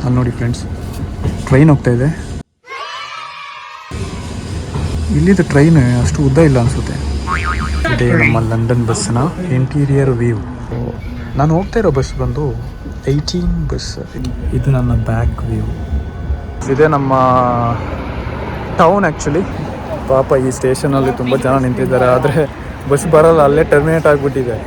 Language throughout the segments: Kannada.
ಅಲ್ಲಿ ನೋಡಿ ಫ್ರೆಂಡ್ಸ್, ಟ್ರೈನ್ ಹೋಗ್ತಾ ಇದೆ. ಇಲ್ಲಿದ್ದು ಟ್ರೈನ್ ಅಷ್ಟು ಉದ್ದ ಇಲ್ಲ ಅನಿಸುತ್ತೆ. ಇದೇ ನಮ್ಮ ಲಂಡನ್ ಬಸ್ನ ಇಂಟೀರಿಯರ್ ವ್ಯೂ. ನಾನು ಹೋಗ್ತಾ ಇರೋ ಬಸ್ ಬಂದು 18 ಬಸ್. ಇದು ನನ್ನ ಬ್ಯಾಕ್ ವ್ಯೂ. ಇದೇ ನಮ್ಮ ಟೌನ್ ಆ್ಯಕ್ಚುಲಿ. ಪಾಪ ಈ ಸ್ಟೇಷನಲ್ಲಿ ತುಂಬ ಜನ ನಿಂತಿದ್ದಾರೆ, ಆದರೆ ಬಸ್ ಬರೋಲ್ಲ, ಅಲ್ಲೇ ಟರ್ಮಿನೇಟ್ ಆಗಿಬಿಟ್ಟಿದೆ.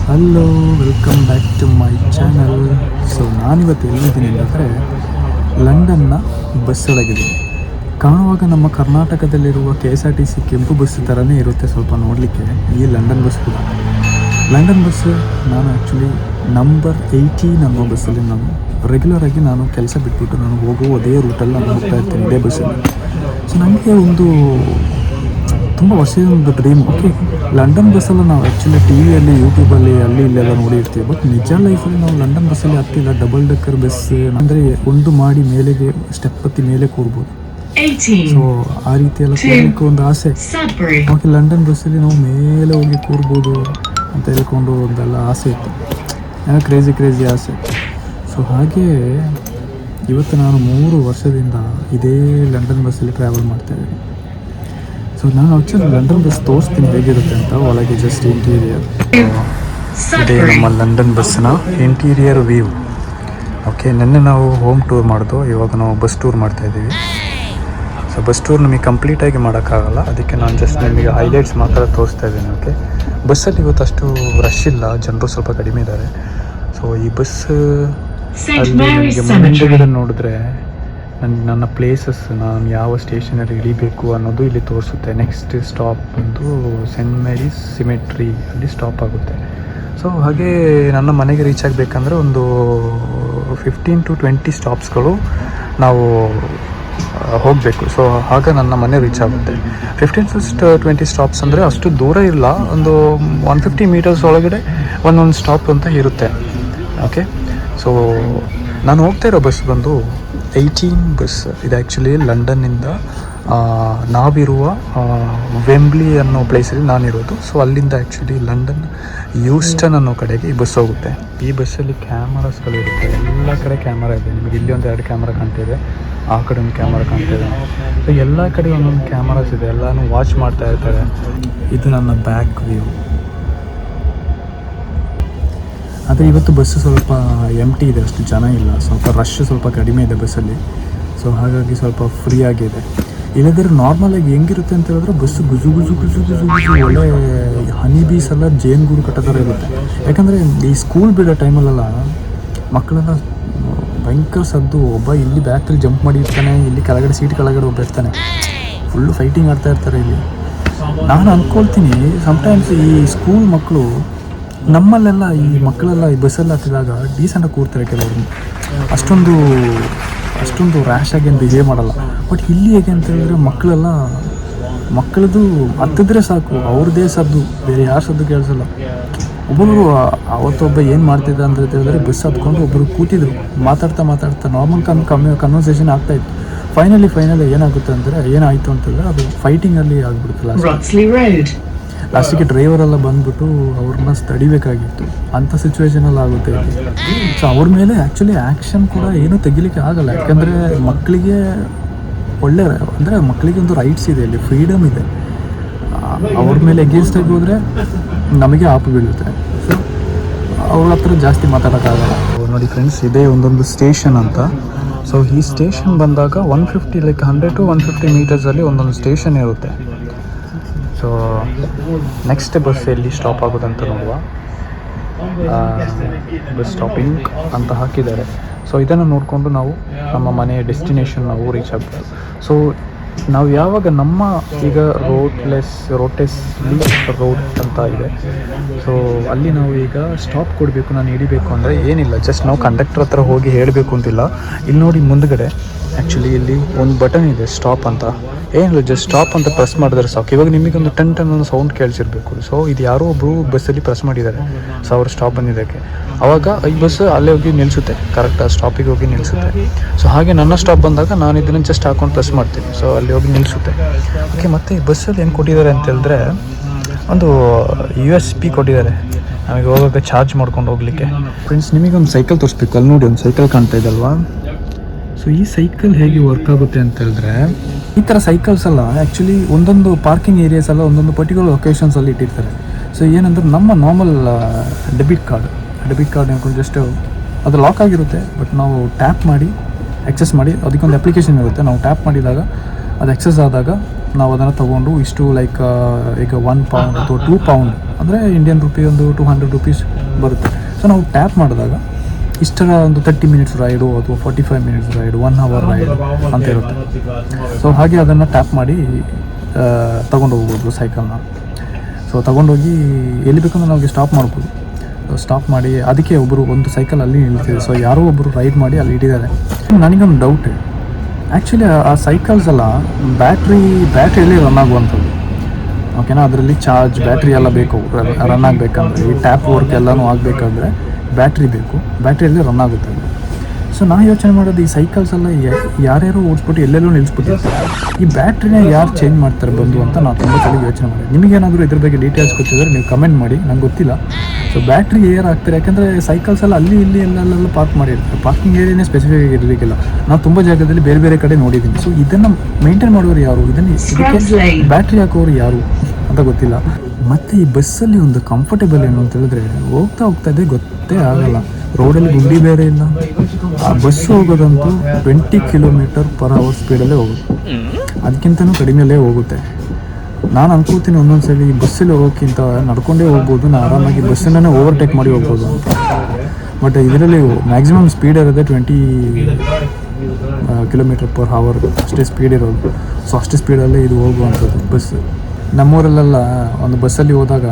Hello, welcome back to my channel. So ನಾನಿವತ್ತು ಎಲ್ಲಿದ್ದೀನಿ ಅಂದರೆ ಲಂಡನ್ನ ಬಸ್ ಒಳಗಿದ್ದೀನಿ. ಕಾಣುವಾಗ ನಮ್ಮ ಕರ್ನಾಟಕದಲ್ಲಿರುವ KSRTC ಕೆಂಪು ಬಸ್ ಥರನೇ ಇರುತ್ತೆ ಸ್ವಲ್ಪ ನೋಡಲಿಕ್ಕೆ ಈ ಲಂಡನ್ ಬಸ್ ಕೂಡ. ಲಂಡನ್ ಬಸ್ ನಾನು ಆ್ಯಕ್ಚುಲಿ ನಂಬರ್ 18 ಅನ್ನೋ ಬಸ್ಸಲ್ಲಿ ನಾನು ರೆಗ್ಯುಲರಾಗಿ ನಾನು ಕೆಲಸ ಬಿಟ್ಬಿಟ್ಟು ನಾನು ಹೋಗುವ ಅದೇ ರೂಟಲ್ಲಿ ನಾನು ಹೋಗ್ತಾ ಇರ್ತೀನಿ, ಇದೇ ಬಸ್ಸಲ್ಲಿ. ಸೊ ನನಗೆ ಒಂದು ತುಂಬ ವರ್ಷದ ಡ್ರೀಮ್. ಓಕೆ, ಲಂಡನ್ ಬಸ್ಸಲ್ಲಿ ನಾವು ಆ್ಯಕ್ಚುಲಿ TV ಯಲ್ಲಿ, ಯೂಟ್ಯೂಬಲ್ಲಿ ಅಲ್ಲಿ ಇಲ್ಲೆಲ್ಲ ನೋಡಿರ್ತೀವಿ. ಬಟ್ ನಿಜ ಲೈಫಲ್ಲಿ ನಾವು ಲಂಡನ್ ಬಸ್ಸಲ್ಲಿ ಹತ್ತಿಲ್ಲ. ಡಬಲ್ ಡೆಕ್ಕರ್ ಬಸ್ ಅಂದರೆ ಒಂದು ಮಾಡಿ ಮೇಲೆಗೆ ಸ್ಟೆಪ್ ಹತ್ತಿ ಮೇಲೆ ಕೂರ್ಬೋದು. ಸೊ ಆ ರೀತಿ ಎಲ್ಲ ಕೂರಲಿಕ್ಕೆ ಒಂದು ಆಸೆ. ಓಕೆ, ಲಂಡನ್ ಬಸ್ಸಲ್ಲಿ ನಾವು ಮೇಲೆ ಹೋಗಿ ಕೂರ್ಬೋದು ಅಂತ ಹೇಳ್ಕೊಂಡು ಒಂದೆಲ್ಲ ಆಸೆ ಇತ್ತು, ಕ್ರೇಜಿ ಆಸೆ. ಸೊ ಹಾಗೆ ಇವತ್ತು ನಾನು 3 ವರ್ಷದಿಂದ ಇದೇ ಲಂಡನ್ ಬಸ್ಸಲ್ಲಿ ಟ್ರಾವೆಲ್ ಮಾಡ್ತಾಯಿದ್ದೀನಿ. ಸೊ ನಾನು ಆ್ಯಕ್ಚುಲಿ ಲಂಡನ್ ಬಸ್ ತೋರಿಸ್ತೀನಿ ಹೇಗಿರುತ್ತೆ ಅಂತ, ಒಳಗೆ ಜಸ್ಟ್ ಇಂಟೀರಿಯರ್. ಇದೇ ನಮ್ಮ ಲಂಡನ್ ಬಸ್ನ ಇಂಟೀರಿಯರ್ ವ್ಯೂ. ಓಕೆ, ನಿನ್ನೆ ನಾವು ಹೋಮ್ ಟೂರ್ ಮಾಡಿದ್ದು, ಇವಾಗ ನಾವು ಬಸ್ ಟೂರ್ ಮಾಡ್ತಾಯಿದ್ದೀವಿ. ಸೊ ಬಸ್ ಟೂರ್ ನಮಗೆ ಕಂಪ್ಲೀಟಾಗಿ ಮಾಡೋಕ್ಕಾಗಲ್ಲ, ಅದಕ್ಕೆ ನಾನು ಜಸ್ಟ್ ನಿಮಗೆ ಹೈಲೈಟ್ಸ್ ಮಾತ್ರ ತೋರಿಸ್ತಾ ಇದ್ದೀನಿ. ಓಕೆ, ಬಸ್ಸಲ್ಲಿ ಇವತ್ತು ಅಷ್ಟು ರಶ್ ಇಲ್ಲ, ಜನರು ಸ್ವಲ್ಪ ಕಡಿಮೆ ಇದ್ದಾರೆ. ಸೊ ಈ ಬಸ್ ಅಲ್ಲಿ ನಿಮಗೆ ಮುಂದೆಗಡೆ ನೋಡಿದ್ರೆ ನನ್ನ ಪ್ಲೇಸಸ್, ನಾನು ಯಾವ ಸ್ಟೇಷನಲ್ಲಿ ಇಳಿಬೇಕು ಅನ್ನೋದು ಇಲ್ಲಿ ತೋರಿಸುತ್ತೆ. ನೆಕ್ಸ್ಟ್ ಸ್ಟಾಪ್ ಬಂದು ಸೆಂಟ್ ಮೇರೀಸ್ ಸಿಮೆಟ್ರಿ ಅಲ್ಲಿ ಸ್ಟಾಪ್ ಆಗುತ್ತೆ. ಸೊ ಹಾಗೆ ನನ್ನ ಮನೆಗೆ ರೀಚ್ ಆಗಬೇಕಂದ್ರೆ ಒಂದು 15 to 20 ಸ್ಟಾಪ್ಸ್ಗಳು ನಾವು ಹೋಗಬೇಕು. ಸೊ ಆಗ ನನ್ನ ಮನೆ ರೀಚ್ ಆಗುತ್ತೆ. 15 to 20 ಸ್ಟಾಪ್ಸ್ ಅಂದರೆ ಅಷ್ಟು ದೂರ ಇಲ್ಲ, ಒಂದು 150 ಮೀಟರ್ಸ್ ಒಳಗಡೆ ಒಂದೊಂದು ಸ್ಟಾಪ್ ಅಂತ ಇರುತ್ತೆ. ಓಕೆ, ಸೊ ನಾನು ಹೋಗ್ತಾ ಇರೋ ಬಸ್ ಬಂದು 18 ಬಸ್. ಇದು ಆ್ಯಕ್ಚುಲಿ ಲಂಡನ್ನಿಂದ ನಾವಿರುವ ವೆಂಬ್ಲಿ ಅನ್ನೋ ಪ್ಲೇಸಲ್ಲಿ ನಾನಿರೋದು. ಸೊ ಅಲ್ಲಿಂದ ಆ್ಯಕ್ಚುಲಿ ಲಂಡನ್ ಯೂಸ್ಟನ್ ಅನ್ನೋ ಕಡೆಗೆ ಈ ಬಸ್ ಹೋಗುತ್ತೆ. ಈ ಬಸ್ಸಲ್ಲಿ ಕ್ಯಾಮರಾಸ್ಗಳಿರುತ್ತೆ, ಎಲ್ಲ ಕಡೆ ಕ್ಯಾಮರಾ ಇದೆ. ನಿಮಗೆ ಇಲ್ಲಿ ಒಂದು 2 ಕ್ಯಾಮರಾ ಕಾಣ್ತಿದೆ, ಆ ಕಡೆ ಒಂದು ಕ್ಯಾಮರಾ ಕಾಣ್ತಿದೆ. ಸೊ ಎಲ್ಲ ಕಡೆ ಒಂದೊಂದು ಕ್ಯಾಮರಾಸ್ ಇದೆ, ಎಲ್ಲನೂ ವಾಚ್ ಮಾಡ್ತಾ ಇರ್ತಾರೆ. ಇದು ನನ್ನ ಬ್ಯಾಕ್ ವ್ಯೂ. ಆದರೆ ಇವತ್ತು ಬಸ್ಸು ಸ್ವಲ್ಪ ಎಂಟಿ ಇದೆ, ಅಷ್ಟು ಜನ ಇಲ್ಲ, ಸ್ವಲ್ಪ ರಶ್ ಸ್ವಲ್ಪ ಕಡಿಮೆ ಇದೆ ಬಸ್ಸಲ್ಲಿ. ಸೊ ಹಾಗಾಗಿ ಸ್ವಲ್ಪ ಫ್ರೀ ಆಗಿದೆ. ಇಲ್ಲದ್ರೆ ನಾರ್ಮಲಾಗಿ ಹೆಂಗಿರುತ್ತೆ ಅಂತ ಹೇಳಿದ್ರೆ ಬಸ್ಸು ಗುಜು ಒಳ್ಳೆ ಹನಿ ಬೀಸ್ ಎಲ್ಲ ಜೇನುಗೂಡು ಕಟ್ಟೋ ಥರ ಇರುತ್ತೆ. ಯಾಕಂದರೆ ಈ ಸ್ಕೂಲ್ ಬಿಡೋ ಟೈಮಲ್ಲೆಲ್ಲ ಮಕ್ಕಳೆಲ್ಲ ಭಯಂಕರ ಸದ್ದು. ಒಬ್ಬ ಇಲ್ಲಿ ಬ್ಯಾಕಲ್ಲಿ ಜಂಪ್ ಮಾಡಿ ಇರ್ತಾನೆ, ಇಲ್ಲಿ ಕೆಳಗಡೆ ಸೀಟ್ ಕೆಳಗಡೆ ಒಬ್ಬ ಇರ್ತಾನೆ, ಫುಲ್ಲು ಫೈಟಿಂಗ್ ಆಡ್ತಾ ಇರ್ತಾರೆ ಇಲ್ಲಿ. ನಾನು ಅಂದ್ಕೊಳ್ತೀನಿ ಸಮ್ಟೈಮ್ಸ್ ಈ ಸ್ಕೂಲ್ ಮಕ್ಕಳು ನಮ್ಮಲ್ಲೆಲ್ಲ ಈ ಮಕ್ಕಳೆಲ್ಲ ಈ ಬಸ್ಸಲ್ಲಿ ಹತ್ತಿದಾಗ ಡೀಸೆಂಟಾಗಿ ಕೂರ್ತಾರೆ ಕೆಲವರು, ಅಷ್ಟೊಂದು ರ್ಯಾಶಾಗಿ ಏನು ಬಿಹೇವ್ ಮಾಡಲ್ಲ. ಬಟ್ ಇಲ್ಲಿ ಹೇಗೆ ಅಂತ ಹೇಳಿದ್ರೆ ಮಕ್ಕಳದು ಹತ್ತಿದ್ರೆ ಸಾಕು, ಅವ್ರದ್ದೇ ಸದ್ದು, ಬೇರೆ ಯಾರು ಸದ್ದು ಕೇಳಿಸಲ್ಲ. ಒಬ್ಬರು ಅವತ್ತೊಬ್ಬ ಏನು ಮಾಡ್ತಿದ್ದ ಅಂತ ಹೇಳಿದ್ರೆ ಬಸ್ ಹತ್ಕೊಂಡು ಒಬ್ಬರು ಕೂತಿದ್ರು, ಮಾತಾಡ್ತಾ ನಾರ್ಮಲ್ ಕನ್ವರ್ಸೇಷನ್ ಆಗ್ತಾಯಿತ್ತು. ಫೈನಲಿ ಏನಾಗುತ್ತೆ ಅಂದರೆ ಏನಾಯಿತು ಅಂತಂದರೆ ಅದು ಫೈಟಿಂಗಲ್ಲಿ ಆಗಿಬಿಡುತ್ತೆ. ಲಾಸ್ಟಿಗೆ ಡ್ರೈವರೆಲ್ಲ ಬಂದ್ಬಿಟ್ಟು ಅವ್ರನ್ನ ತಡಿಬೇಕಾಗಿತ್ತು, ಅಂಥ ಸಿಚುವೇಶನಲ್ಲಿ ಆಗುತ್ತೆ ಇಲ್ಲಿ. ಸೊ ಅವ್ರ ಮೇಲೆ ಆ್ಯಕ್ಚುಲಿ ಆ್ಯಕ್ಷನ್ ಕೂಡ ಏನೂ ತೆಗಿಲಿಕ್ಕೆ ಆಗಲ್ಲ, ಯಾಕಂದರೆ ಮಕ್ಕಳಿಗೆ ಒಳ್ಳೆ ಅಂದರೆ ಮಕ್ಕಳಿಗೆ ಒಂದು ರೈಟ್ಸ್ ಇದೆ, ಇಲ್ಲಿ ಫ್ರೀಡಮ್ ಇದೆ. ಅವ್ರ ಮೇಲೆ ಎಗೇನ್ಸ್ಟ್ ಆಗಿ ಹೋದರೆ ನಮಗೆ ಆಪು ಬೀಳುತ್ತೆ. ಸೊ ಅವ್ರ ಹತ್ರ ಜಾಸ್ತಿ ಮಾತಾಡೋಕ್ಕಾಗಲ್ಲ. ನೋಡಿ ಫ್ರೆಂಡ್ಸ್, ಇದೇ ಒಂದೊಂದು ಸ್ಟೇಷನ್ ಅಂತ. ಸೊ ಈ ಸ್ಟೇಷನ್ ಬಂದಾಗ 100 to 150 ಮೀಟರ್ಸಲ್ಲಿ ಒಂದೊಂದು ಸ್ಟೇಷನ್ ಇರುತ್ತೆ. ಸೊ ನೆಕ್ಸ್ಟ್ ಬಸ್ ಎಲ್ಲಿ ಸ್ಟಾಪ್ ಆಗೋದಂತ ನೋಡುವ. ಬಸ್ ಸ್ಟಾಪಿಂಗ್ ಅಂತ ಹಾಕಿದ್ದಾರೆ. ಸೊ ಇದನ್ನು ನೋಡಿಕೊಂಡು ನಾವು ನಮ್ಮ ಮನೆಯ ಡೆಸ್ಟಿನೇಷನ್ ನಾವು ರೀಚ್ ಆಗ್ಬೋದು. ಸೊ ನಾವು ಯಾವಾಗ ನಮ್ಮ ಈಗ ರೋಟೆಸ್ಲಿ ರೋಡ್ ಅಂತ ಇದೆ, ಸೊ ಅಲ್ಲಿ ನಾವು ಈಗ ಸ್ಟಾಪ್ ಕೊಡಬೇಕು, ನಾನು ಹಿಡಿಬೇಕು ಅಂದರೆ ಏನಿಲ್ಲ, ಜಸ್ಟ್ ನಾವು ಕಂಡಕ್ಟರ್ ಹತ್ರ ಹೋಗಿ ಹೇಳಬೇಕು ಅಂತಿಲ್ಲ. ಇಲ್ಲಿ ನೋಡಿ ಮುಂದ್ಗಡೆ ಆ್ಯಕ್ಚುಲಿ ಇಲ್ಲಿ ಒಂದು ಬಟನ್ ಇದೆ ಸ್ಟಾಪ್ ಅಂತ, ಏನಿಲ್ಲ ಜಸ್ಟ್ ಸ್ಟಾಪ್ ಅಂತ ಪ್ರೆಸ್ ಮಾಡಿದ್ರೆ ಸಾಕು. ಇವಾಗ ನಿಮಗೊಂದು ಟನ್ ಒಂದು ಸೌಂಡ್ ಕೇಳಿಸಿರ್ಬೇಕು. ಸೊ ಇದು ಯಾರೋ ಒಬ್ಬರು ಬಸ್ಸಲ್ಲಿ ಪ್ರೆಸ್ ಮಾಡಿದ್ದಾರೆ, ಸೊ ಅವ್ರು ಸ್ಟಾಪ್ ಬಂದಿದ್ದಕ್ಕೆ. ಆವಾಗ ಈ ಬಸ್ ಅಲ್ಲೇ ಹೋಗಿ ನಿಲ್ಲಿಸುತ್ತೆ, ಕರೆಕ್ಟಾಗಿ ಸ್ಟಾಪಿಗೆ ಹೋಗಿ ನಿಲ್ಲಿಸುತ್ತೆ. ಸೊ ಹಾಗೆ ನನ್ನ ಸ್ಟಾಪ್ ಬಂದಾಗ ನಾನು ಇದನ್ನು ಜಸ್ಟ್ ಹಾಕೊಂಡು ಪ್ರೆಸ್ ಮಾಡ್ತೀನಿ, ಸೊ ಅಲ್ಲಿ ಹೋಗಿ ನಿಲ್ಲಿಸುತ್ತೆ. ಓಕೆ, ಮತ್ತು ಈ ಬಸ್ಸಲ್ಲಿ ಏನು ಕೊಟ್ಟಿದ್ದಾರೆ ಅಂತ ಹೇಳಿದ್ರೆ ಒಂದು USB ಕೊಟ್ಟಿದ್ದಾರೆ ನಮಗೆ ಹೋಗೋಕ್ಕೆ ಚಾರ್ಜ್ ಮಾಡ್ಕೊಂಡು ಹೋಗಲಿಕ್ಕೆ. ಫ್ರೆಂಡ್ಸ್, ನಿಮಗೊಂದು ಸೈಕಲ್ ತೋರಿಸ್ಬೇಕು. ಅಲ್ಲಿ ನೋಡಿ ಒಂದು ಸೈಕಲ್ ಕಾಣ್ತಾ ಇದಲ್ವಾ. ಸೊ ಈ ಸೈಕಲ್ ಹೇಗೆ ವರ್ಕ್ ಆಗುತ್ತೆ ಅಂತ ಹೇಳಿದ್ರೆ, ಈ ಥರ ಸೈಕಲ್ಸ್ ಎಲ್ಲ ಆ್ಯಕ್ಚುಲಿ ಒಂದೊಂದು ಪಾರ್ಕಿಂಗ್ ಏರಿಯಾಸ್ ಎಲ್ಲ ಒಂದೊಂದು ಪರ್ಟಿಕ್ಯುಲರ್ ಲೊಕೇಶನ್ಸಲ್ಲಿ ಇಟ್ಟಿರ್ತಾರೆ. ಸೊ ಏನಂದ್ರೆ ನಮ್ಮ ನಾರ್ಮಲ್ ಡೆಬಿಟ್ ಕಾರ್ಡ್ ಅನ್ಕೊಂಡು ಜಸ್ಟ್ ಅದು ಲಾಕ್ ಆಗಿರುತ್ತೆ, ಬಟ್ ನಾವು ಟ್ಯಾಪ್ ಮಾಡಿ ಎಕ್ಸೆಸ್ ಮಾಡಿ, ಅದಕ್ಕೊಂದು ಅಪ್ಲಿಕೇಶನ್ ಇರುತ್ತೆ. ನಾವು ಟ್ಯಾಪ್ ಮಾಡಿದಾಗ ಅದು ಎಕ್ಸೆಸ್ ಆದಾಗ ನಾವು ಅದನ್ನು ತೊಗೊಂಡು ಇಷ್ಟು ಲೈಕ್ ಈಗ 1 ಪೌಂಡ್ ಅಥವಾ 2 ಪೌಂಡ್ ಅಂದರೆ ಇಂಡಿಯನ್ ರುಪಿ ಒಂದು 200 ರುಪೀಸ್ ಬರುತ್ತೆ. ಸೊ ನಾವು ಟ್ಯಾಪ್ ಮಾಡಿದಾಗ ಇಷ್ಟರ ಒಂದು 30 ಮಿನಿಟ್ಸ್ ರೈಡು ಅಥವಾ 45 ಮಿನಿಟ್ಸ್ ರೈಡು, 1 ಅವರ್ ರೈಡು ಅಂತ ಇರುತ್ತೆ. ಸೊ ಹಾಗೆ ಅದನ್ನು ಟ್ಯಾಪ್ ಮಾಡಿ ತೊಗೊಂಡು ಹೋಗ್ಬೋದು ಸೈಕಲ್ನ. ಸೊ ತೊಗೊಂಡೋಗಿ ಎಲ್ಲಿ ಬೇಕಂದ್ರೆ ನಾವು ಸ್ಟಾಪ್ ಮಾಡ್ಬೋದು. ಸ್ಟಾಪ್ ಮಾಡಿ ಅದಕ್ಕೆ ಒಬ್ಬರು ಒಂದು ಸೈಕಲ್ ಅಲ್ಲಿ ನಿಲ್ತಿದೆ. ಸೊ ಯಾರೋ ಒಬ್ಬರು ರೈಡ್ ಮಾಡಿ ಅಲ್ಲಿ ಇಟ್ಟಿದ್ದಾರೆ. ನನಗೊಂದು ಡೌಟ್, ಆ್ಯಕ್ಚುಲಿ ಆ ಸೈಕಲ್ಸ್ ಎಲ್ಲ ಬ್ಯಾಟ್ರಿಯಲ್ಲಿ ರನ್ ಆಗುವಂಥದ್ದು. ಓಕೆನಾ, ಅದರಲ್ಲಿ ಚಾರ್ಜ್ ಬ್ಯಾಟ್ರಿ ಎಲ್ಲ ಬೇಕು ರನ್ ಆಗಬೇಕಂದ್ರೆ, ಈ ಟ್ಯಾಪ್ ವರ್ಕ್ ಎಲ್ಲನೂ ಆಗಬೇಕಂದ್ರೆ ಬ್ಯಾಟ್ರಿ ಬೇಕು, ಬ್ಯಾಟ್ರಿಯಲ್ಲಿ ರನ್ ಆಗುತ್ತೆ. ಸೊ ನಾನು ಯೋಚನೆ ಮಾಡೋದು, ಈ ಸೈಕಲ್ಸ್ ಎಲ್ಲ ಯಾರ್ಯಾರು ಓಡಿಸ್ಬಿಟ್ಟು ಎಲ್ಲೆಲ್ಲೋ ನಿಲ್ಲಿಸ್ಬಿಟ್ಟಿರ್ತಾರೆ, ಈ ಬ್ಯಾಟ್ರಿನ ಯಾರು ಚೇಂಜ್ ಮಾಡ್ತಾರೆ ಬಂದು ಅಂತ ನಾನು ತುಂಬ ಸಲ ಯೋಚನೆ ಮಾಡಿ. ನಿಮಗೇನಾದರೂ ಇದ್ರ ಬಗ್ಗೆ ಡೀಟೇಲ್ಸ್ ಗೊತ್ತಿದ್ರೆ ನೀವು ಕಮೆಂಟ್ ಮಾಡಿ, ನಂಗೆ ಗೊತ್ತಿಲ್ಲ. ಸೊ ಬ್ಯಾಟ್ರಿ ಏರ್ ಆಗ್ತಾರೆ, ಯಾಕಂದರೆ ಸೈಕಲ್ಸ್ ಎಲ್ಲ ಅಲ್ಲಿ ಇಲ್ಲಿ ಎಲ್ಲೆಲ್ಲ ಪಾರ್ಕ್ ಮಾಡಿರ್ತಾರೆ. ಪಾರ್ಕಿಂಗ್ ಏರಿಯಾನೇ ಸ್ಪೆಸಿಫಿಕ್ ಆಗಿ ಇರಲಿಕ್ಕಿಲ್ಲ. ನಾನು ತುಂಬ ಜಾಗದಲ್ಲಿ ಬೇರೆ ಬೇರೆ ಕಡೆ ನೋಡಿದ್ದೀನಿ. ಸೊ ಇದನ್ನು ಮೇಂಟೈನ್ ಮಾಡೋರು ಯಾರು, ಇದಕ್ಕೆ ಬ್ಯಾಟ್ರಿ ಹಾಕೋರು ಯಾರು ಅಂತ ಗೊತ್ತಿಲ್ಲ. ಮತ್ತು ಈ ಬಸ್ಸಲ್ಲಿ ಒಂದು ಕಂಫರ್ಟೇಬಲ್ ಏನು ಅಂತ ಹೇಳಿದ್ರೆ, ಹೋಗ್ತಾ ಇದೆ ಗೊತ್ತೇ ಆಗಲ್ಲ. ರೋಡಲ್ಲಿ ಗುಂಡಿ ಬೇರೆ ಇಲ್ಲ. ಆ ಬಸ್ಸು ಹೋಗೋದಂತೂ 20 km/h ಸ್ಪೀಡಲ್ಲೇ ಹೋಗುತ್ತೆ, ಅದಕ್ಕಿಂತನೂ ಕಡಿಮೆಯಲ್ಲೇ ಹೋಗುತ್ತೆ. ನಾನು ಅನ್ಕೋತೀನಿ ಒಂದೊಂದು ಸಲ ಈ ಬಸ್ಸಲ್ಲಿ ಹೋಗೋಕ್ಕಿಂತ ನಡ್ಕೊಂಡೇ ಹೋಗ್ಬೋದು, ನಾನು ಆರಾಮಾಗಿ ಬಸ್ಸನ್ನೇ ಓವರ್ಟೇಕ್ ಮಾಡಿ ಹೋಗ್ಬೋದು ಅಂತ. ಬಟ್ ಇದರಲ್ಲಿ ಮ್ಯಾಕ್ಸಿಮಮ್ ಸ್ಪೀಡ್ ಇರೋದೇ 20 km/h ಅಷ್ಟೇ ಸ್ಪೀಡ್ ಇರೋದು. ಸೊ ಅಷ್ಟು ಸ್ಪೀಡಲ್ಲೇ ಇದು ಹೋಗುವಂಥದ್ದು ಬಸ್. ನಮ್ಮೂರಲ್ಲೆಲ್ಲ ಒಂದು ಬಸ್ಸಲ್ಲಿ ಹೋದಾಗ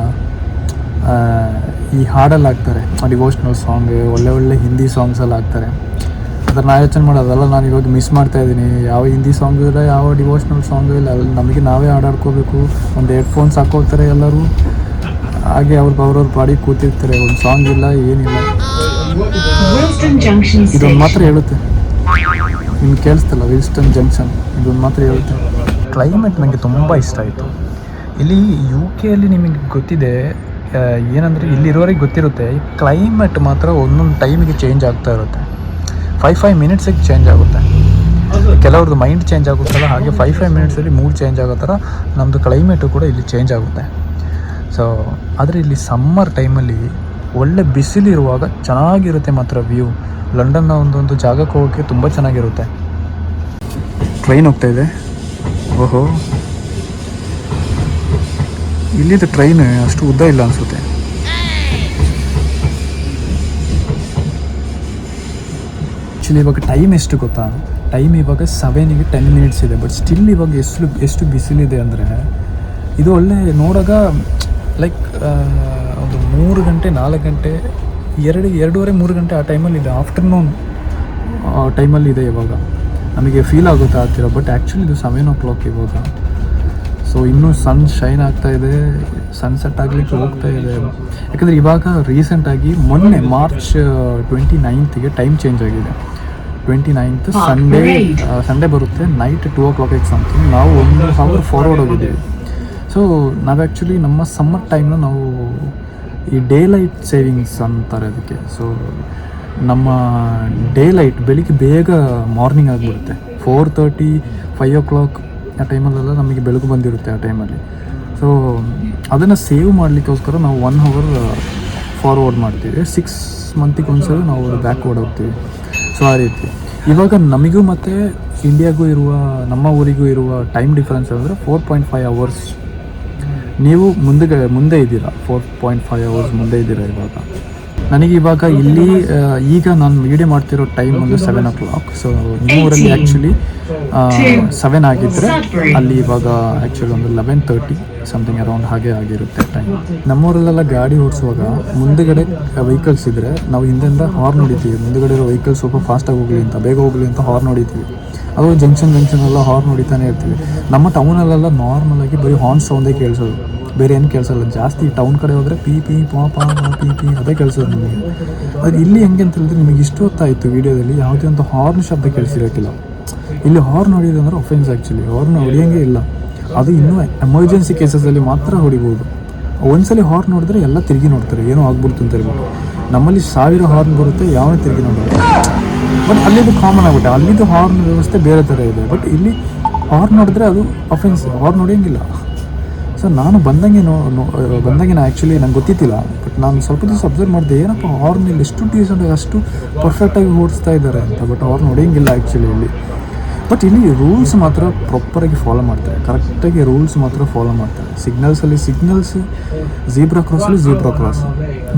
ಈ ಹಾಡಲ್ಲಿ ಹಾಕ್ತಾರೆ ಡಿವೋಷ್ನಲ್ ಸಾಂಗ್, ಒಳ್ಳೆ ಹಿಂದಿ ಸಾಂಗ್ಸ್ ಎಲ್ಲ ಹಾಕ್ತಾರೆ. ಅದನ್ನು ನಾ ಯೋಚನೆ ಮಾಡೋದಲ್ಲ, ನಾನು ಇವಾಗ ಮಿಸ್ ಮಾಡ್ತಾಯಿದ್ದೀನಿ. ಯಾವ ಹಿಂದಿ ಸಾಂಗು ಇಲ್ಲ, ಯಾವ ಡಿವೋಷ್ನಲ್ ಸಾಂಗು ಇಲ್ಲ. ನಮಗೆ ನಾವೇ ಹಾಡಾಡ್ಕೋಬೇಕು. ಒಂದು ಹೆಡ್ಫೋನ್ಸ್ ಹಾಕೋತಾರೆ ಎಲ್ಲರೂ, ಹಾಗೆ ಅವ್ರವ್ರ ಪಾಡಿ ಕೂತಿರ್ತಾರೆ. ಒಂದು ಸಾಂಗ್ ಇಲ್ಲ, ಏನಿಲ್ಲ. ಇದೊಂದು ಮಾತ್ರ ಹೇಳುತ್ತೆ, ನಿಮ್ಗೆ ಕೇಳಿಸ್ತಲ್ಲ, ವಿಲ್ಸ್ಟನ್ ಜಂಕ್ಷನ್ ಇದೊಂದು ಮಾತ್ರ ಹೇಳುತ್ತೆ. ಕ್ಲೈಮೇಟ್ ನನಗೆ ತುಂಬ ಇಷ್ಟ ಆಯಿತು. ಇಲ್ಲಿ UK ನಿಮಗೆ ಗೊತ್ತಿದೆ ಏನಂದರೆ, ಇಲ್ಲಿರೋರಿಗೆ ಗೊತ್ತಿರುತ್ತೆ, ಈ ಕ್ಲೈಮೇಟ್ ಮಾತ್ರ ಒಂದೊಂದು ಟೈಮಿಗೆ ಚೇಂಜ್ ಆಗ್ತಾ ಇರುತ್ತೆ. 5 ಮಿನಿಟ್ಸಿಗೆ ಚೇಂಜ್ ಆಗುತ್ತೆ. ಕೆಲವ್ರದ್ದು ಮೈಂಡ್ ಚೇಂಜ್ ಆಗುತ್ತಲ್ಲ, ಹಾಗೆ 5 ಮಿನಿಟ್ಸಲ್ಲಿ ಮೂಡ್ ಚೇಂಜ್ ಆಗೋ ಥರ ನಮ್ಮದು ಕ್ಲೈಮೇಟು ಕೂಡ ಇಲ್ಲಿ ಚೇಂಜ್ ಆಗುತ್ತೆ. ಸೊ ಆದರೆ ಇಲ್ಲಿ ಸಮ್ಮರ್ ಟೈಮಲ್ಲಿ ಒಳ್ಳೆ ಬಿಸಿಲಿರುವಾಗ ಚೆನ್ನಾಗಿರುತ್ತೆ ಮಾತ್ರ ವ್ಯೂ. ಲಂಡನ್ನ ಒಂದೊಂದು ಜಾಗಕ್ಕೆ ಹೋಗೋಕ್ಕೆ ತುಂಬ ಚೆನ್ನಾಗಿರುತ್ತೆ. ಟ್ರೈನ್ ಹೋಗ್ತಾಯಿದೆ. ಓಹೋ, ಇಲ್ಲಿದ್ದು ಟ್ರೈನ್ ಅಷ್ಟು ಉದ್ದ ಇಲ್ಲ ಅನಿಸುತ್ತೆ. ಆ್ಯಕ್ಚುಲಿ ಇವಾಗ ಟೈಮ್ ಎಷ್ಟು ಗೊತ್ತಾ? ಟೈಮ್ ಇವಾಗ 7ಗೆ 10 ಮಿನಿಟ್ಸ್ ಇದೆ. ಬಟ್ ಸ್ಟಿಲ್ ಇವಾಗ ಎಷ್ಟು ಬಿಸಿಲಿದೆ ಅಂದರೆ, ಇದು ಒಳ್ಳೆ ನೋಡಾಗ ಲೈಕ್ ಒಂದು 3 ಗಂಟೆ 4 ಗಂಟೆ 2.5-3 ಗಂಟೆ ಆ ಟೈಮಲ್ಲಿ ಇದೆ. ಆಫ್ಟರ್ನೂನ್ ಟೈಮಲ್ಲಿ ಇದೆ ಇವಾಗ. ನಮಗೆ ಫೀಲ್ ಆಗುತ್ತೆ ಆಗ್ತಿರೋ, ಬಟ್ ಆ್ಯಕ್ಚುಲಿ ಇದು 7 o'clock ಇವಾಗ. ಸೊ ಇನ್ನೂ ಸನ್ ಶೈನ್ ಆಗ್ತಾ ಇದೆ, ಸನ್ಸೆಟ್ ಆಗಲಿಕ್ಕೆ ಹೋಗ್ತಾ ಇದೆ. ಯಾಕಂದರೆ ಇವಾಗ ರೀಸೆಂಟಾಗಿ ಮೊನ್ನೆ ಮಾರ್ಚ್ 29ಗೆ ಟೈಮ್ ಚೇಂಜ್ ಆಗಿದೆ. 29th ಸಂಡೇ ಬರುತ್ತೆ, ನೈಟ್ 2 o'clock ಸಮಥಿಂಗ್. ನಾವು 1 hour ಫಾರ್ವರ್ಡ್ ಹೋಗಿದ್ದೀವಿ. ಸೊ ನಾವು ಆ್ಯಕ್ಚುಲಿ ನಮ್ಮ ಸಮ್ಮರ್ ಟೈಮ್ನ ನಾವು ಈ ಡೇ ಲೈಟ್ ಸೇವಿಂಗ್ಸ್ ಅಂತಾರೆ ಅದಕ್ಕೆ. ಸೊ ನಮ್ಮ ಡೇ ಲೈಟ್ ಬೆಳಿಗ್ಗೆ ಬೇಗ ಮಾರ್ನಿಂಗ್ ಆಗಿಬಿಡುತ್ತೆ. 4:30-5 o'clock ಆ ಟೈಮಲ್ಲೆಲ್ಲ ನಮಗೆ ಬೆಳಕು ಬಂದಿರುತ್ತೆ ಆ ಟೈಮಲ್ಲಿ. ಸೊ ಅದನ್ನು ಸೇವ್ ಮಾಡಲಿಕ್ಕೋಸ್ಕರ ನಾವು 1 hour ಫಾರ್ವರ್ಡ್ ಮಾಡ್ತೀವಿ. 6 ಮಂತಿಗೆ ಒಂದ್ಸರಿ ನಾವು ಬ್ಯಾಕ್ವರ್ಡ್ ಹೋಗ್ತೀವಿ. ಸೊ ಆ ರೀತಿ ಇವಾಗ ನಮಗೂ ಮತ್ತು ಇಂಡಿಯಾಗೂ ಇರುವ, ನಮ್ಮ ಊರಿಗೂ ಇರುವ ಟೈಮ್ ಡಿಫ್ರೆನ್ಸ್ ಅಂದರೆ 4.5 hours. ನೀವು ಮುಂದೆ ಇದ್ದೀರಾ, 4.5 hours ಮುಂದೆ ಇದ್ದೀರಾ ಇವಾಗ. ನನಗಿವಾಗ ಇಲ್ಲಿ ಈಗ ನಾನು ವೀಡಿಯೋ ಮಾಡ್ತಿರೋ ಟೈಮ್ ಒಂದು 7 o'clock. ಸೊ ನಿಮ್ಮೂರಲ್ಲಿ ಆ್ಯಕ್ಚುಲಿ 7 ಆಗಿದ್ದರೆ ಅಲ್ಲಿ ಇವಾಗ ಆ್ಯಕ್ಚುಲಿ ಒಂದು 11:30 ಸಮಥಿಂಗ್ ಅರೌಂಡ್ ಹಾಗೆ ಆಗಿರುತ್ತೆ ಟೈಮ್. ನಮ್ಮೂರಲ್ಲೆಲ್ಲ ಗಾಡಿ ಓಡಿಸುವಾಗ ಮುಂದುಗಡೆ ವೆಹಿಕಲ್ಸ್ ಇದ್ದರೆ ನಾವು ಹಿಂದೆಯಿಂದ ಹಾರ್ನ್ ಹೊಡಿತೀವಿ. ಮುಂದುಗಡೆ ಇರೋ ವೆಹಿಕಲ್ಸ್ ಸ್ವಲ್ಪ ಫಾಸ್ಟಾಗಿ ಹೋಗಲಿ ಅಂತ, ಬೇಗ ಹೋಗಲಿ ಅಂತ ಹಾರ್ನ್ ಹೊಡಿತೀವಿ. ಅದು ಜಂಕ್ಷನ್ ಎಲ್ಲ ಹಾರ್ನ್ ಹೊಡಿತಾನೆ ಇರ್ತೀವಿ. ನಮ್ಮ ಟೌನಲ್ಲೆಲ್ಲ ನಾರ್ಮಲಾಗಿ ಬರೀ ಹಾರ್ನ್ ಸೌಂಡೇ ಕೇಳಿಸೋದು, ಬೇರೆ ಏನು ಕೇಳಿಸಲ್ಲ. ಜಾಸ್ತಿ ಟೌನ್ ಕಡೆ ಹೋದರೆ ಪಿ ಪಿ ಪಾ ಪಾ ಪಿ ಪಿ ಅದೇ ಕೇಳಿಸೋದು ನಮಗೆ. ಅದು ಇಲ್ಲಿ ಹೆಂಗೆ ಅಂತ ಹೇಳಿದ್ರೆ, ನಿಮಗೆ ಇಷ್ಟು ಹೊತ್ತಾಯಿತು ವೀಡಿಯೋದಲ್ಲಿ ಯಾವುದೇ ಒಂದು ಹಾರ್ನ್ ಶಬ್ದ ಕೇಳಿಸಿರೋಕ್ಕಿಲ್ಲ. ಇಲ್ಲಿ ಹಾರ್ನ್ ಹೊಡಿಯೋದಂದ್ರೆ ಒಫೆನ್ಸ್ ಆ್ಯಕ್ಚುಲಿ. ಹಾರ್ನ್ ಹೊಡಿಯೋಂಗೆ ಇಲ್ಲ. ಅದು ಇನ್ನೂ ಎಮರ್ಜೆನ್ಸಿ ಕೇಸಸಲ್ಲಿ ಮಾತ್ರ ಹೊಡಿಬೋದು. ಒಂದ್ಸಲಿ ಹಾರ್ನ್ ನೋಡಿದ್ರೆ ಎಲ್ಲ ತಿರುಗಿ ನೋಡ್ತಾರೆ, ಏನೋ ಆಗ್ಬಿಡ್ತು ಅಂತ ಹೇಳ್ಬಿಟ್ಟು. ನಮ್ಮಲ್ಲಿ 1000 ಹಾರ್ನ್ ಬರುತ್ತೆ, ಯಾವನೇ ತಿರುಗಿ ನೋಡೋದು. ಬಟ್ ಅಲ್ಲಿದು ಕಾಮನ್ ಆಗುತ್ತೆ, ಅಲ್ಲಿದ್ದು ಹಾರ್ನ್ ವ್ಯವಸ್ಥೆ ಬೇರೆ ಥರ ಇದೆ. ಬಟ್ ಇಲ್ಲಿ ಹಾರ್ನ್ ನೋಡಿದ್ರೆ ಅದು ಅಫೆನ್ಸ್, ಹಾರ್ನ್ ಹೊಡಿಯೋಂಗಿಲ್ಲ. ಸೊ ನಾನು ಬಂದಂಗೆ ನಾನು ಆ್ಯಕ್ಚುಲಿ ನಂಗೆ ಗೊತ್ತಿತ್ತಿಲ್ಲ. ಬಟ್ ನಾನು ಸ್ವಲ್ಪ ದಿವಸ ಅಬ್ಸರ್ವ್ ಮಾಡಿದೆ, ಏನಪ್ಪ ಹಾರ್ನ್ ಇಲ್ಲಿ ಎಷ್ಟು ಡೀಸೆಂಟ್ ಅಷ್ಟು ಪರ್ಫೆಕ್ಟಾಗಿ ಓಡಿಸ್ತಾ ಇದ್ದಾರೆ ಅಂತ. ಬಟ್ ಹಾರ್ನ್ ಹೊಡೆಯೋಂಗಿಲ್ಲ ಆ್ಯಕ್ಚುಲಿ ಇಲ್ಲಿ. ಬಟ್ ಇಲ್ಲಿ ರೂಲ್ಸ್ ಮಾತ್ರ ಪ್ರಾಪರಾಗಿ ಫಾಲೋ ಮಾಡ್ತಾರೆ, ಕರೆಕ್ಟಾಗಿ ರೂಲ್ಸ್ ಮಾತ್ರ ಫಾಲೋ ಮಾಡ್ತಾರೆ. ಸಿಗ್ನಲ್ಸ್ ಝೀಬ್ರಾ ಕ್ರಾಸ್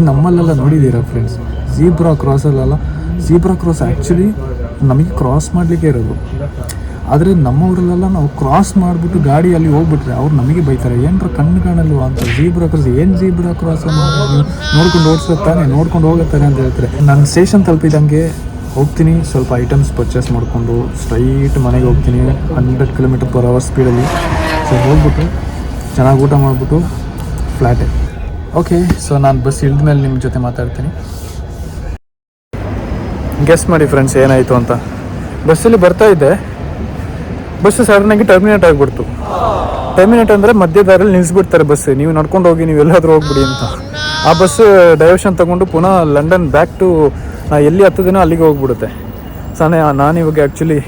ನಮ್ಮಲ್ಲೆಲ್ಲ ನೋಡಿದ್ದೀರಾ ಫ್ರೆಂಡ್ಸ್, ಝೀಬ್ರಾ ಕ್ರಾಸ್ ಆ್ಯಕ್ಚುಲಿ ನಮಗೆ ಕ್ರಾಸ್ ಮಾಡಲಿಕ್ಕೆ ಇರೋದು. ಆದರೆ ನಮ್ಮವರಲ್ಲೆಲ್ಲ ನಾವು ಕ್ರಾಸ್ ಮಾಡಿಬಿಟ್ಟು ಗಾಡಿಯಲ್ಲಿ ಹೋಗ್ಬಿಟ್ರೆ ಅವ್ರು ನಮಗೆ ಬೈತಾರೆ, ಏನರ ಕಣ್ಣು ಕಾಣಲ್ವಾ ಅಂತ. ಝೀಬ್ರಾ ಕ್ರಾಸ್ ನೋಡ್ಕೊಂಡು ಓಡಿಸುತ್ತಾನೆ, ನೋಡ್ಕೊಂಡು ಹೋಗುತ್ತಾನೆ ಅಂತ ಹೇಳ್ತಾರೆ. ನಾನು ಸ್ಟೇಷನ್ ತಲುಪಿದಂಗೆ ಹೋಗ್ತೀನಿ, ಸ್ವಲ್ಪ ಐಟಮ್ಸ್ ಪರ್ಚೇಸ್ ಮಾಡಿಕೊಂಡು ಸ್ಟ್ರೈಟ್ ಮನೆಗೆ ಹೋಗ್ತೀನಿ 100 km/h ಸ್ಪೀಡಲ್ಲಿ. ಸೊ ಹೋಗ್ಬಿಟ್ಟು ಚೆನ್ನಾಗಿ ಊಟ ಮಾಡಿಬಿಟ್ಟು ಫ್ಲ್ಯಾಟೇ. ಓಕೆ, ಸೊ ನಾನು ಬಸ್ ಇಳಿದ ಮೇಲೆ ನಿಮ್ಮ ಜೊತೆ ಮಾತಾಡ್ತೀನಿ. ಗೆಸ್ ಮಾಡಿ ಫ್ರೆಂಡ್ಸ್ ಏನಾಯಿತು ಅಂತ. ಬಸ್ಸಲ್ಲಿ ಬರ್ತಾ ಇದ್ದೆ, ಬಸ್ಸು ಸಡನ್ನಾಗಿ ಟರ್ಮಿನೇಟ್ ಆಗಿಬಿಡ್ತು. ಟರ್ಮಿನೇಟ್ ಅಂದರೆ ಮಧ್ಯ ದಾರಿಯಲ್ಲಿ ನಿಲ್ಲಿಸ್ಬಿಡ್ತಾರೆ ಬಸ್, ನೀವು ನಡ್ಕೊಂಡು ಹೋಗಿ, ನೀವು ಎಲ್ಲಾದರೂ ಹೋಗ್ಬಿಡಿ ಅಂತ. ಆ ಬಸ್ ಡೈವರ್ಷನ್ ತೊಗೊಂಡು ಪುನಃ ಲಂಡನ್ ಬ್ಯಾಕ್ ಟು ಎಲ್ಲಿ ಹತ್ತದಿನೋ ಅಲ್ಲಿಗೆ ಹೋಗ್ಬಿಡುತ್ತೆ. ನಾನಿವಾಗ ಆ್ಯಕ್ಚುಲಿ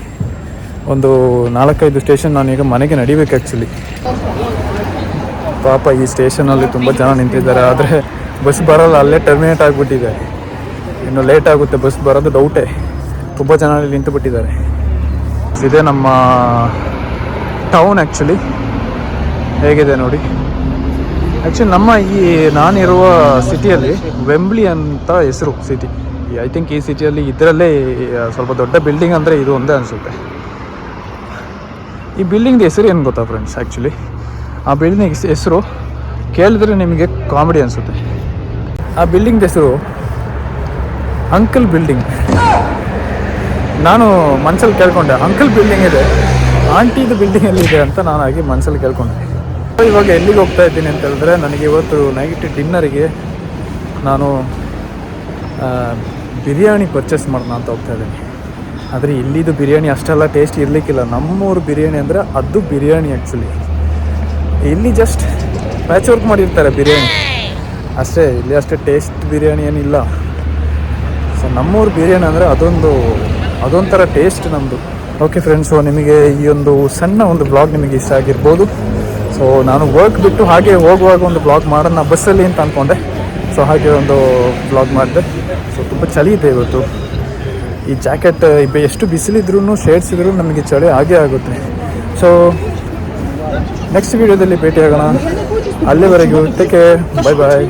ಒಂದು 4-5 ಸ್ಟೇಷನ್ ನಾನೀಗ ಮನೆಗೆ ನಡಿಬೇಕು ಆ್ಯಕ್ಚುಲಿ. ಪಾಪ ಈ ಸ್ಟೇಷನಲ್ಲಿ ತುಂಬ ಜನ ನಿಂತಿದ್ದಾರೆ, ಆದರೆ ಬಸ್ ಬರೋಲ್ಲ, ಅಲ್ಲೇ ಟರ್ಮಿನೇಟ್ ಆಗಿಬಿಟ್ಟಿದೆ. ಇನ್ನು ಲೇಟ್ ಆಗುತ್ತೆ ಬಸ್ ಬರೋದು ಡೌಟೇ, ತುಂಬ ಜನ ಅಲ್ಲಿ ನಿಂತು ಬಿಟ್ಟಿದ್ದಾರೆ. ಇದೇ ನಮ್ಮ ಟೌನ್ ಆ್ಯಕ್ಚುಲಿ, ಹೇಗಿದೆ ನೋಡಿ. ಆ್ಯಕ್ಚುಲಿ ನಮ್ಮ ನಾನಿರುವ ಸಿಟಿಯಲ್ಲಿ ವೆಂಬ್ಲಿ ಅಂತ ಹೆಸರು ಸಿಟಿ. ಐ ಥಿಂಕ್ ಈ ಸಿಟಿಯಲ್ಲಿ ಇದರಲ್ಲೇ ಸ್ವಲ್ಪ ದೊಡ್ಡ ಬಿಲ್ಡಿಂಗ್ ಅಂದರೆ ಇದು ಒಂದೇ ಅನಿಸುತ್ತೆ. ಈ ಬಿಲ್ಡಿಂಗ್ದು ಹೆಸರು ಏನು ಗೊತ್ತಾ ಫ್ರೆಂಡ್ಸ್? ಆ್ಯಕ್ಚುಲಿ ಆ ಬಿಲ್ಡಿಂಗ್ ಹೆಸರು ಕೇಳಿದ್ರೆ ನಿಮಗೆ ಕಾಮಿಡಿ ಅನಿಸುತ್ತೆ. ಆ ಬಿಲ್ಡಿಂಗ್ದು ಹೆಸರು ಅಂಕಲ್ ಬಿಲ್ಡಿಂಗ್. ನಾನು ಮನಸ್ಸಲ್ಲಿ ಕೇಳ್ಕೊಂಡೆ, ಅಂಕಲ್ ಬಿಲ್ಡಿಂಗ್ ಇದೆ, ಆಂಟಿದು ಬಿಲ್ಡಿಂಗಲ್ಲಿ ಇದೆ ಅಂತ ನಾನು ಆಗಿ ಮನಸ್ಸಲ್ಲಿ ಕೇಳ್ಕೊಂಡೆ. ಇವಾಗ ಎಲ್ಲಿಗೆ ಹೋಗ್ತಾ ಇದ್ದೀನಿ ಅಂತ ಹೇಳಿದ್ರೆ, ನನಗೆ ಇವತ್ತು ನೈಟ್ ಡಿನ್ನರಿಗೆ ನಾನು ಬಿರಿಯಾನಿ ಪರ್ಚೇಸ್ ಮಾಡೋಣ ಅಂತ ಹೋಗ್ತಾ ಇದ್ದೀನಿ. ಆದರೆ ಇಲ್ಲಿದು ಬಿರಿಯಾನಿ ಅಷ್ಟೆಲ್ಲ ಟೇಸ್ಟ್ ಇರಲಿಕ್ಕಿಲ್ಲ. ನಮ್ಮೂರು ಬಿರಿಯಾನಿ ಅಂದರೆ ಅದು ಬಿರಿಯಾನಿ ಆ್ಯಕ್ಚುಲಿ. ಇಲ್ಲಿ ಜಸ್ಟ್ ಪ್ಯಾಚ್ ವರ್ಕ್ ಮಾಡಿರ್ತಾರೆ ಬಿರಿಯಾನಿ ಅಷ್ಟೇ, ಇಲ್ಲಿ ಅಷ್ಟೇ ಟೇಸ್ಟ್ ಬಿರಿಯಾನಿ ಏನಿಲ್ಲ. ಸೊ ನಮ್ಮೂರು ಬಿರಿಯಾನಿ ಅಂದರೆ ಅದೊಂಥರ ಟೇಸ್ಟ್ ನಮ್ಮದು. ಓಕೆ ಫ್ರೆಂಡ್ಸ್, ಸೊ ನಿಮಗೆ ಈ ಒಂದು ಸಣ್ಣ ಒಂದು ಬ್ಲಾಗ್ ನಿಮಗೆ ಇಷ್ಟ ಆಗಿರ್ಬೋದು. ಸೊ ನಾನು ವರ್ಕ್ ಬಿಟ್ಟು ಹಾಗೆ ಹೋಗುವಾಗ ಒಂದು ಬ್ಲಾಗ್ ಮಾಡೋಣ ಬಸ್ಸಲ್ಲಿ ಅಂತ ಅಂದ್ಕೊಂಡೆ. ಸೊ ಹಾಗೆ ಒಂದು ಬ್ಲಾಗ್ ಮಾಡಿದೆ. ಸೊ ತುಂಬ ಚಳಿ ಇದೆ ಇವತ್ತು. ಈ ಜಾಕೆಟ್ ಎಷ್ಟು ಬಿಸಿಲಿದ್ರೂ ಶೇಡ್ಸ್ ಇದ್ರೂ ನಮಗೆ ಚಳಿ ಆಗೇ ಆಗುತ್ತೆ. ಸೊ ನೆಕ್ಸ್ಟ್ ವೀಡಿಯೋದಲ್ಲಿ ಭೇಟಿಯಾಗೋಣ. ಅಲ್ಲಿವರೆಗೂ ಟೇಕ್ ಕೇರ್, ಬಾಯ್ ಬಾಯ್.